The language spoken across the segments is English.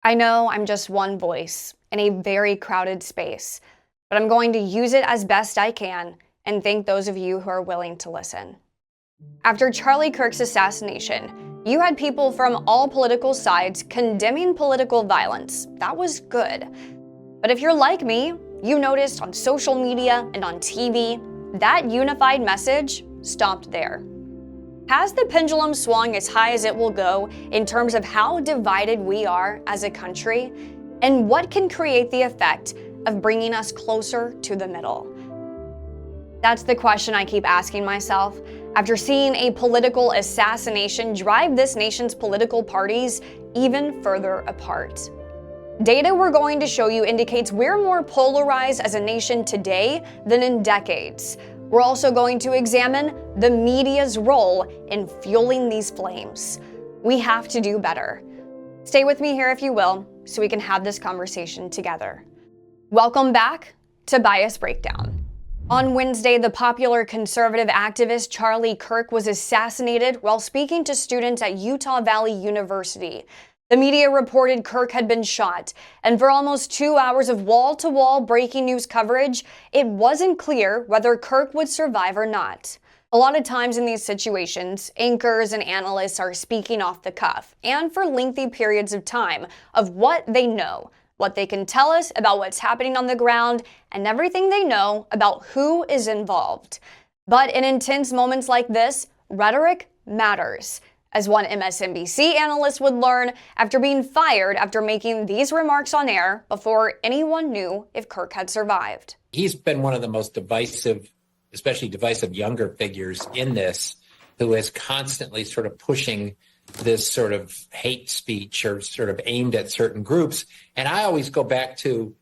I know I'm just one voice in a very crowded space, but I'm going to use it as best I can and thank those of you who are willing to listen. After Charlie Kirk's assassination, you had people from all political sides condemning political violence. That was good. But if you're like me, you noticed on social media and on TV, that unified message stopped there. Has the pendulum swung as high as it will go in terms of how divided we are as a country? And what can create the effect of bringing us closer to the middle? That's the question I keep asking myself after seeing a political assassination drive this nation's political parties even further apart. Data we're going to show you indicates we're more polarized as a nation today than in decades. We're also going to examine the media's role in fueling these flames. We have to do better. Stay with me here if you will, so we can have this conversation together. Welcome back to Bias Breakdown. On Wednesday, the popular conservative activist Charlie Kirk was assassinated while speaking to students at Utah Valley University. The media reported Kirk had been shot, and for almost 2 hours of wall-to-wall breaking news coverage, it wasn't clear whether Kirk would survive or not. A lot of times in these situations, anchors and analysts are speaking off the cuff, and for lengthy periods of time, of what they know, what they can tell us about what's happening on the ground, and everything they know about who is involved. But in intense moments like this, rhetoric matters, as one MSNBC analyst would learn after being fired after making these remarks on air before anyone knew if Kirk had survived. He's been one of the most divisive, especially divisive younger figures in this, who is constantly sort of pushing this sort of hate speech or sort of aimed at certain groups. And I always go back to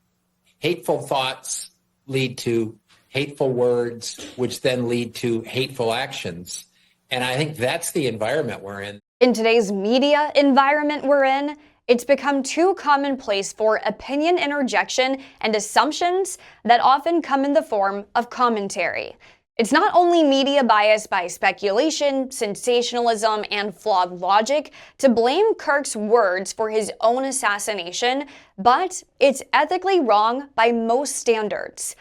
hateful thoughts lead to hateful words, which then lead to hateful actions. And I think that's the environment we're in. In today's media environment we're in, it's become too commonplace for opinion interjection and assumptions that often come in the form of commentary. It's not only media bias by speculation, sensationalism, and flawed logic to blame Kirk's words for his own assassination, but it's ethically wrong by most standards.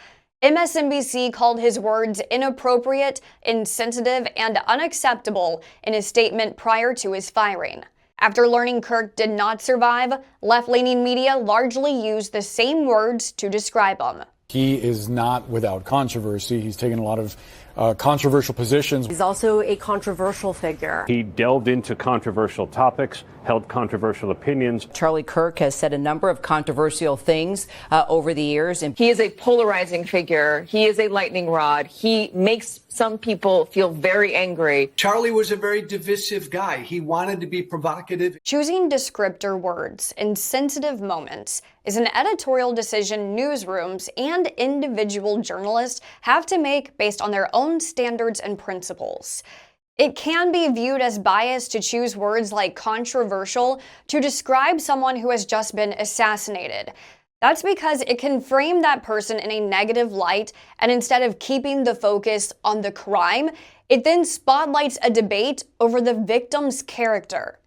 MSNBC called his words inappropriate, insensitive, and unacceptable in a statement prior to his firing. After learning Kirk did not survive, left-leaning media largely used the same words to describe him. He is not without controversy. He's taken a lot of controversial positions. He's also a controversial figure. He delved into controversial topics, held controversial opinions. Charlie Kirk has said a number of controversial things over the years. And he is a polarizing figure. He is a lightning rod. He makes some people feel very angry. Charlie was a very divisive guy. He wanted to be provocative. Choosing descriptor words in sensitive moments is an editorial decision newsrooms and individual journalists have to make based on their own standards and principles. It can be viewed as bias to choose words like controversial to describe someone who has just been assassinated. That's because it can frame that person in a negative light, and instead of keeping the focus on the crime, it then spotlights a debate over the victim's character.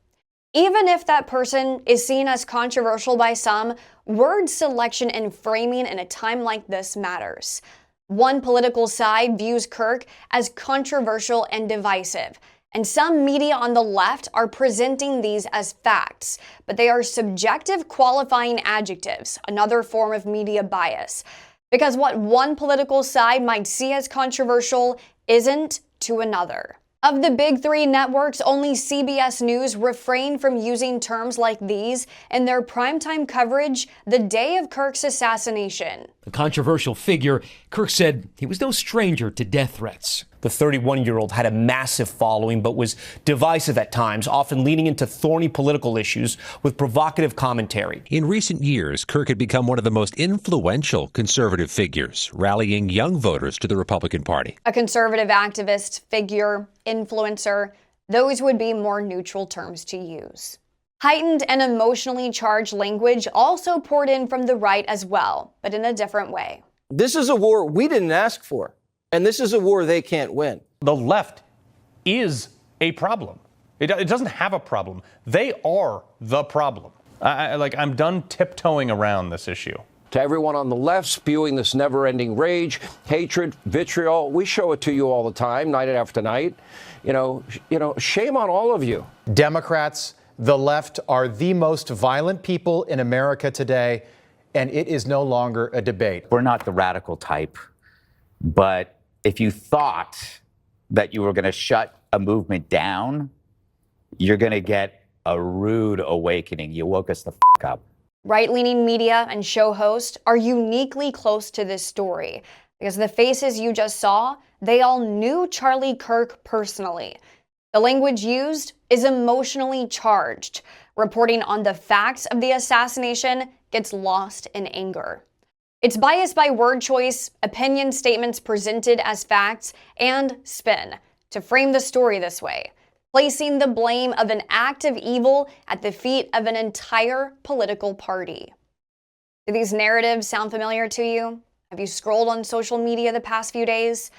Even if that person is seen as controversial by some, word selection and framing in a time like this matters. One political side views Kirk as controversial and divisive, and some media on the left are presenting these as facts, but they are subjective qualifying adjectives, another form of media bias. Because what one political side might see as controversial isn't to another. Of the big three networks, only CBS News refrained from using terms like these in their primetime coverage the day of Kirk's assassination. A controversial figure, Kirk said he was no stranger to death threats. The 31-year-old had a massive following, but was divisive at times, often leaning into thorny political issues with provocative commentary. In recent years, Kirk had become one of the most influential conservative figures, rallying young voters to the Republican Party. A conservative activist, figure, influencer, those would be more neutral terms to use. Heightened and emotionally charged language also poured in from the right as well, but in a different way. This is a war we didn't ask for. And this is a war they can't win. The left is a problem. It doesn't have a problem. They are the problem. I'm done tiptoeing around this issue. To everyone on the left spewing this never-ending rage, hatred, vitriol, we show it to you all the time, night after night. Shame on all of you. Democrats, the left, are the most violent people in America today, and it is no longer a debate. We're not the radical type, but if you thought that you were going to shut a movement down, you're going to get a rude awakening. You woke us the f*** up. Right-leaning media and show hosts are uniquely close to this story because the faces you just saw, they all knew Charlie Kirk personally. The language used is emotionally charged. Reporting on the facts of the assassination gets lost in anger. It's biased by word choice, opinion statements presented as facts, and spin to frame the story this way, placing the blame of an act of evil at the feet of an entire political party. Do these narratives sound familiar to you? Have you scrolled on social media the past few days?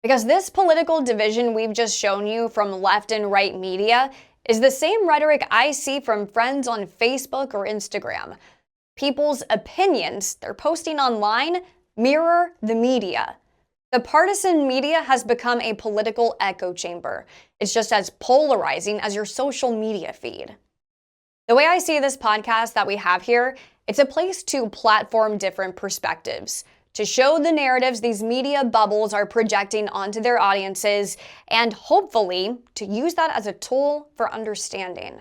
Because this political division we've just shown you from left and right media is the same rhetoric I see from friends on Facebook or Instagram. People's opinions they're posting online mirror the media. The partisan media has become a political echo chamber. It's just as polarizing as your social media feed. The way I see this podcast that we have here, it's a place to platform different perspectives, to show the narratives these media bubbles are projecting onto their audiences, and hopefully to use that as a tool for understanding.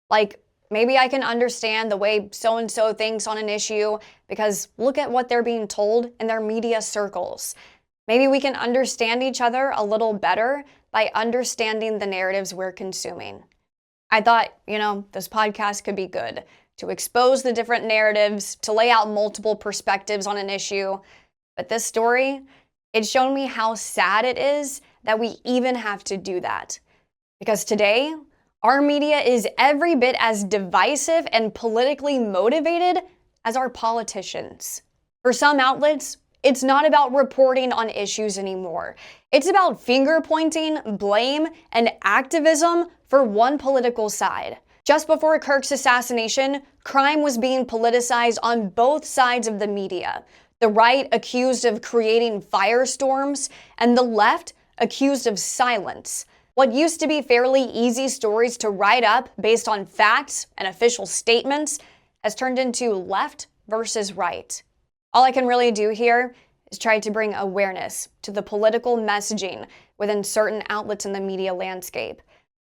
Like, maybe I can understand the way so-and-so thinks on an issue because look at what they're being told in their media circles. Maybe we can understand each other a little better by understanding the narratives we're consuming. I thought, this podcast could be good to expose the different narratives, to lay out multiple perspectives on an issue. But this story, it's shown me how sad it is that we even have to do that. Because today, our media is every bit as divisive and politically motivated as our politicians. For some outlets, it's not about reporting on issues anymore. It's about finger-pointing, blame, and activism for one political side. Just before Kirk's assassination, crime was being politicized on both sides of the media. The right accused of creating firestorms, and the left accused of silence. What used to be fairly easy stories to write up based on facts and official statements has turned into left versus right. All I can really do here is try to bring awareness to the political messaging within certain outlets in the media landscape.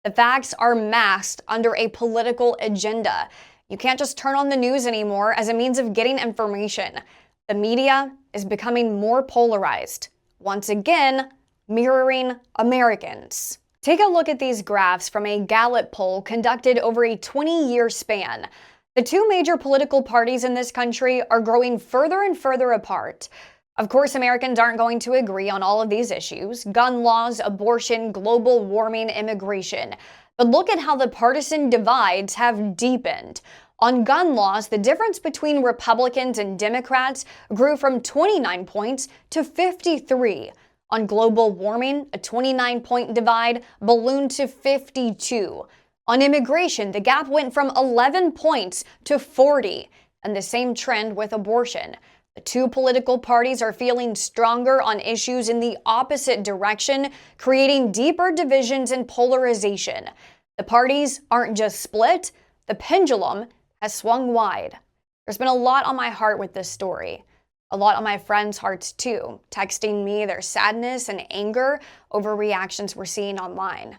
The facts are masked under a political agenda. You can't just turn on the news anymore as a means of getting information. The media is becoming more polarized, once again, mirroring Americans. Take a look at these graphs from a Gallup poll conducted over a 20-year span. The two major political parties in this country are growing further and further apart. Of course, Americans aren't going to agree on all of these issues: gun laws, abortion, global warming, immigration. But look at how the partisan divides have deepened. On gun laws, the difference between Republicans and Democrats grew from 29 points to 53. On global warming, a 29-point divide ballooned to 52. On immigration, the gap went from 11 points to 40, and the same trend with abortion. The two political parties are feeling stronger on issues in the opposite direction, creating deeper divisions and polarization. The parties aren't just split, the pendulum has swung wide. There's been a lot on my heart with this story. A lot on my friends' hearts too, texting me their sadness and anger over reactions we're seeing online.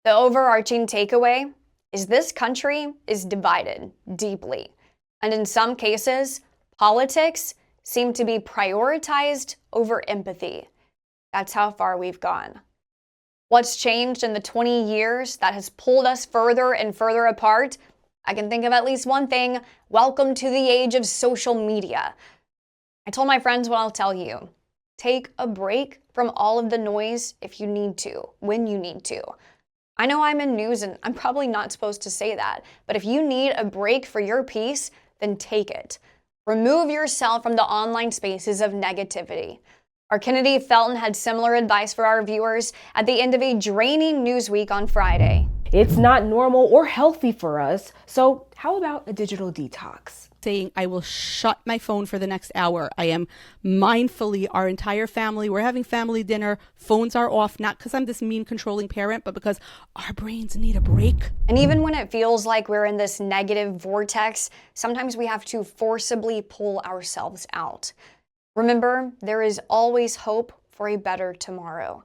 The overarching takeaway is this country is divided deeply, and in some cases, politics seem to be prioritized over empathy. That's how far we've gone. What's changed in the 20 years that has pulled us further and further apart? I can think of at least one thing: welcome to the age of social media. I told my friends what I'll tell you. Take a break from all of the noise if you need to, when you need to. I know I'm in news and I'm probably not supposed to say that, but if you need a break for your peace, then take it. Remove yourself from the online spaces of negativity. Our Kennedy Felton had similar advice for our viewers at the end of a draining news week on Friday. It's not normal or healthy for us. So how about a digital detox? Saying I will shut my phone for the next hour. I am mindfully, our entire family, we're having family dinner, phones are off, not because I'm this mean, controlling parent, but because our brains need a break. And even when it feels like we're in this negative vortex, sometimes we have to forcibly pull ourselves out. Remember, there is always hope for a better tomorrow.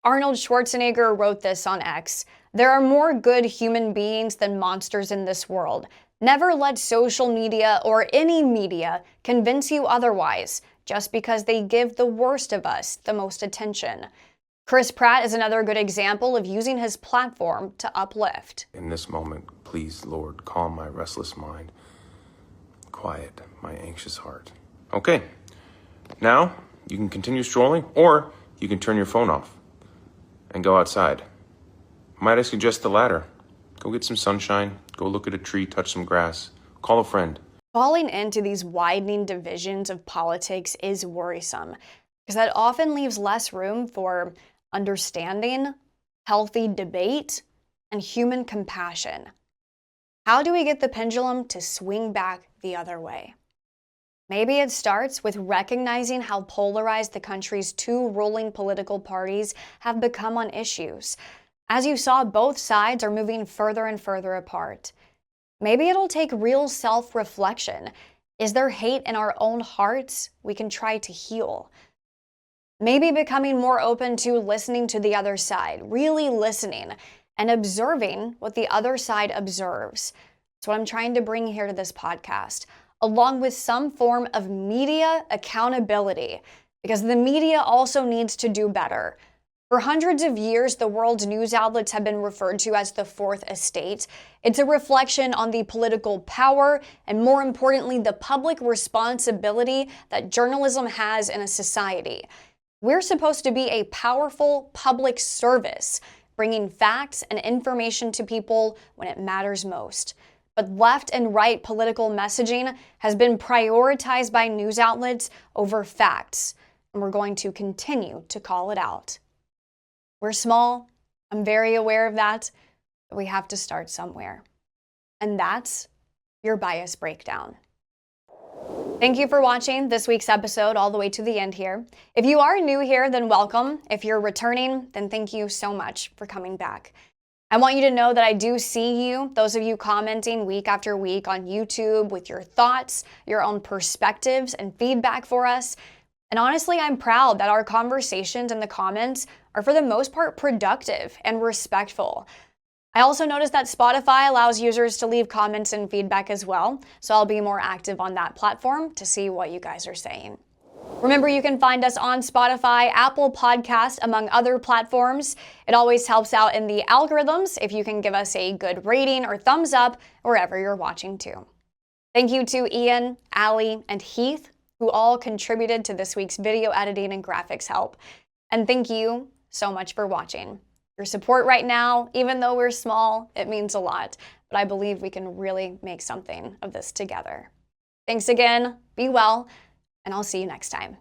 Arnold Schwarzenegger wrote this on X: "There are more good human beings than monsters in this world. Never let social media or any media convince you otherwise, just because they give the worst of us the most attention." Chris Pratt is another good example of using his platform to uplift. In this moment, please, Lord, calm my restless mind, quiet my anxious heart. Okay, now you can continue strolling, or you can turn your phone off and go outside. Might I suggest the latter? Go get some sunshine, go look at a tree, touch some grass, call a friend. Falling into these widening divisions of politics is worrisome, because that often leaves less room for understanding, healthy debate, and human compassion. How do we get the pendulum to swing back the other way? Maybe it starts with recognizing how polarized the country's two ruling political parties have become on issues. As you saw, both sides are moving further and further apart. Maybe it'll take real self-reflection. Is there hate in our own hearts we can try to heal? Maybe becoming more open to listening to the other side, really listening, and observing what the other side observes. That's what I'm trying to bring here to this podcast, along with some form of media accountability, because the media also needs to do better. For hundreds of years, the world's news outlets have been referred to as the fourth estate. It's a reflection on the political power and, more importantly, the public responsibility that journalism has in a society. We're supposed to be a powerful public service, bringing facts and information to people when it matters most. But left and right political messaging has been prioritized by news outlets over facts, and we're going to continue to call it out. We're small, I'm very aware of that, but we have to start somewhere. And that's your bias breakdown. Thank you for watching this week's episode all the way to the end here. If you are new here, then welcome. If you're returning, then thank you so much for coming back. I want you to know that I do see you, those of you commenting week after week on YouTube with your thoughts, your own perspectives, and feedback for us. And honestly, I'm proud that our conversations in the comments are for the most part productive and respectful. I also noticed that Spotify allows users to leave comments and feedback as well, so I'll be more active on that platform to see what you guys are saying. Remember, you can find us on Spotify, Apple Podcast, among other platforms. It always helps out in the algorithms if you can give us a good rating or thumbs up wherever you're watching too. Thank you to Ian, Ali, and Heath, who all contributed to this week's video editing and graphics help. And thank you so much for watching. Your support right now, even though we're small, it means a lot. But I believe we can really make something of this together. Thanks again, be well, and I'll see you next time.